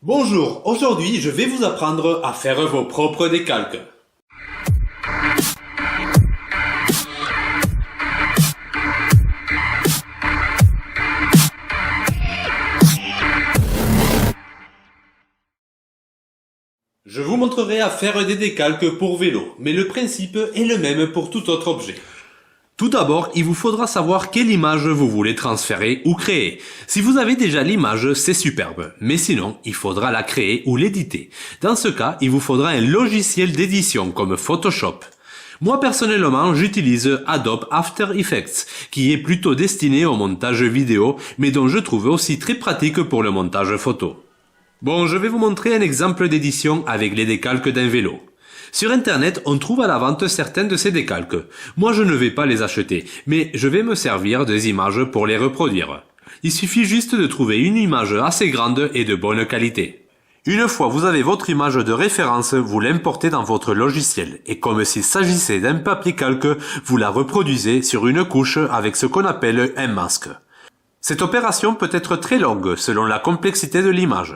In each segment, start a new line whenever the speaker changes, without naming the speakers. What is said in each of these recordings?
Bonjour, aujourd'hui je vais vous apprendre à faire vos propres décalques. Je vous montrerai à faire des décalques pour vélo, mais le principe est le même pour tout autre objet. Tout d'abord, il vous faudra savoir quelle image vous voulez transférer ou créer. Si vous avez déjà l'image, c'est superbe, mais sinon, il faudra la créer ou l'éditer. Dans ce cas, il vous faudra un logiciel d'édition comme Photoshop. Moi personnellement, j'utilise Adobe After Effects, qui est plutôt destiné au montage vidéo, mais dont je trouve aussi très pratique pour le montage photo. Bon, je vais vous montrer un exemple d'édition avec les décalques d'un vélo. Sur internet, on trouve à la vente certains de ces décalques. Moi, je ne vais pas les acheter, mais je vais me servir des images pour les reproduire. Il suffit juste de trouver une image assez grande et de bonne qualité. Une fois vous avez votre image de référence, vous l'importez dans votre logiciel et comme s'il s'agissait d'un papier calque, vous la reproduisez sur une couche avec ce qu'on appelle un masque. Cette opération peut être très longue selon la complexité de l'image.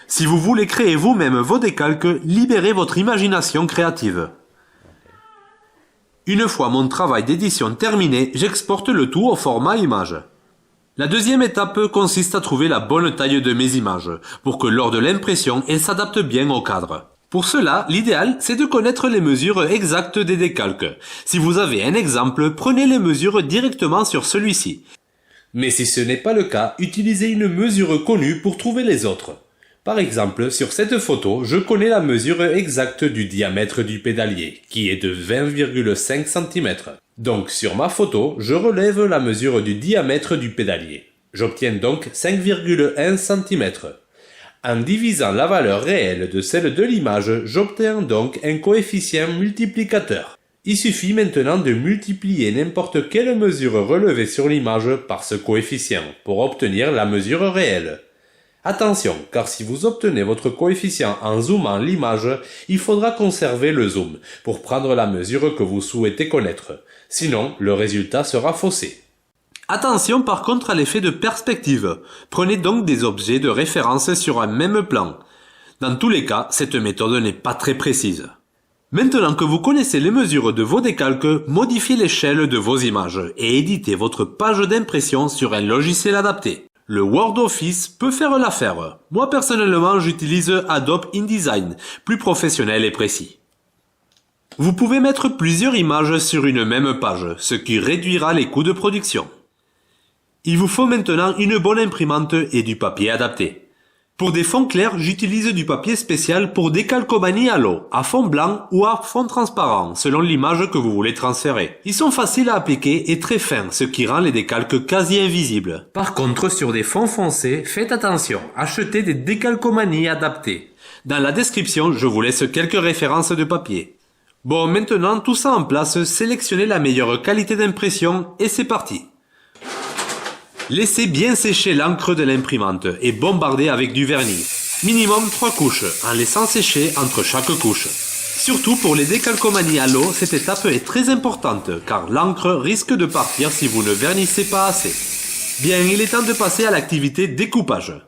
Si vous voulez créer vous-même vos décalques, libérez votre imagination créative. Une fois mon travail d'édition terminé, j'exporte le tout au format image. La deuxième étape consiste à trouver la bonne taille de mes images, pour que lors de l'impression, elles s'adaptent bien au cadre. Pour cela, l'idéal, c'est de connaître les mesures exactes des décalques. Si vous avez un exemple, prenez les mesures directement sur celui-ci. Mais si ce n'est pas le cas, utilisez une mesure connue pour trouver les autres. Par exemple, sur cette photo, je connais la mesure exacte du diamètre du pédalier, qui est de 20,5 cm. Donc sur ma photo, je relève la mesure du diamètre du pédalier. J'obtiens donc 5,1 cm. En divisant la valeur réelle de celle de l'image, j'obtiens donc un coefficient multiplicateur. Il suffit maintenant de multiplier n'importe quelle mesure relevée sur l'image par ce coefficient pour obtenir la mesure réelle. Attention, car si vous obtenez votre coefficient en zoomant l'image, il faudra conserver le zoom pour prendre la mesure que vous souhaitez connaître. Sinon, le résultat sera faussé. Attention par contre à l'effet de perspective. Prenez donc des objets de référence sur un même plan. Dans tous les cas, cette méthode n'est pas très précise. Maintenant que vous connaissez les mesures de vos décalques, modifiez l'échelle de vos images et éditez votre page d'impression sur un logiciel adapté. Le Word Office peut faire l'affaire. Moi personnellement, j'utilise Adobe InDesign, plus professionnel et précis. Vous pouvez mettre plusieurs images sur une même page, ce qui réduira les coûts de production. Il vous faut maintenant une bonne imprimante et du papier adapté. Pour des fonds clairs, j'utilise du papier spécial pour décalcomanie à l'eau, à fond blanc ou à fond transparent, selon l'image que vous voulez transférer. Ils sont faciles à appliquer et très fins, ce qui rend les décalques quasi invisibles. Par contre, sur des fonds foncés, faites attention, achetez des décalcomanies adaptées. Dans la description, je vous laisse quelques références de papier. Bon, maintenant, tout ça en place, sélectionnez la meilleure qualité d'impression et c'est parti. Laissez bien sécher l'encre de l'imprimante et bombardez avec du vernis. Minimum 3 couches, en laissant sécher entre chaque couche. Surtout pour les décalcomanies à l'eau, cette étape est très importante car l'encre risque de partir si vous ne vernissez pas assez. Bien, il est temps de passer à l'activité découpage.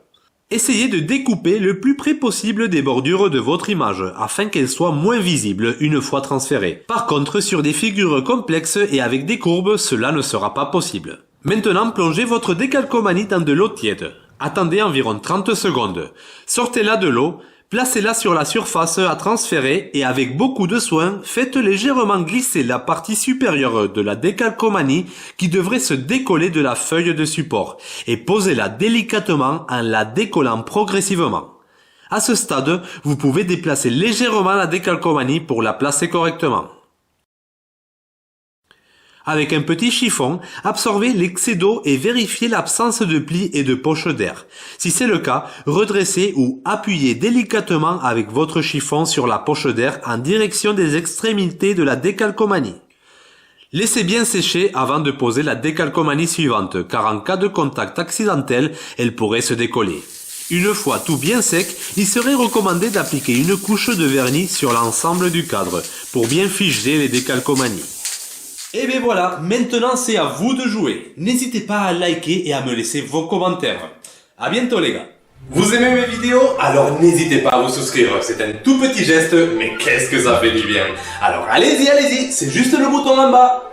Essayez de découper le plus près possible des bordures de votre image afin qu'elles soient moins visibles une fois transférées. Par contre, sur des figures complexes et avec des courbes, cela ne sera pas possible. Maintenant, plongez votre décalcomanie dans de l'eau tiède. Attendez environ 30 secondes. Sortez-la de l'eau, placez-la sur la surface à transférer et avec beaucoup de soin, faites légèrement glisser la partie supérieure de la décalcomanie qui devrait se décoller de la feuille de support et posez-la délicatement en la décollant progressivement. À ce stade, vous pouvez déplacer légèrement la décalcomanie pour la placer correctement. Avec un petit chiffon, absorbez l'excès d'eau et vérifiez l'absence de plis et de poches d'air. Si c'est le cas, redressez ou appuyez délicatement avec votre chiffon sur la poche d'air en direction des extrémités de la décalcomanie. Laissez bien sécher avant de poser la décalcomanie suivante, car en cas de contact accidentel, elle pourrait se décoller. Une fois tout bien sec, il serait recommandé d'appliquer une couche de vernis sur l'ensemble du cadre, pour bien figer les décalcomanies. Et bien voilà, maintenant c'est à vous de jouer. N'hésitez pas à liker et à me laisser vos commentaires. À bientôt les gars. Vous aimez mes vidéos? Alors n'hésitez pas à vous souscrire, c'est un tout petit geste, mais qu'est-ce que ça fait du bien. Alors allez-y, c'est juste le bouton en bas.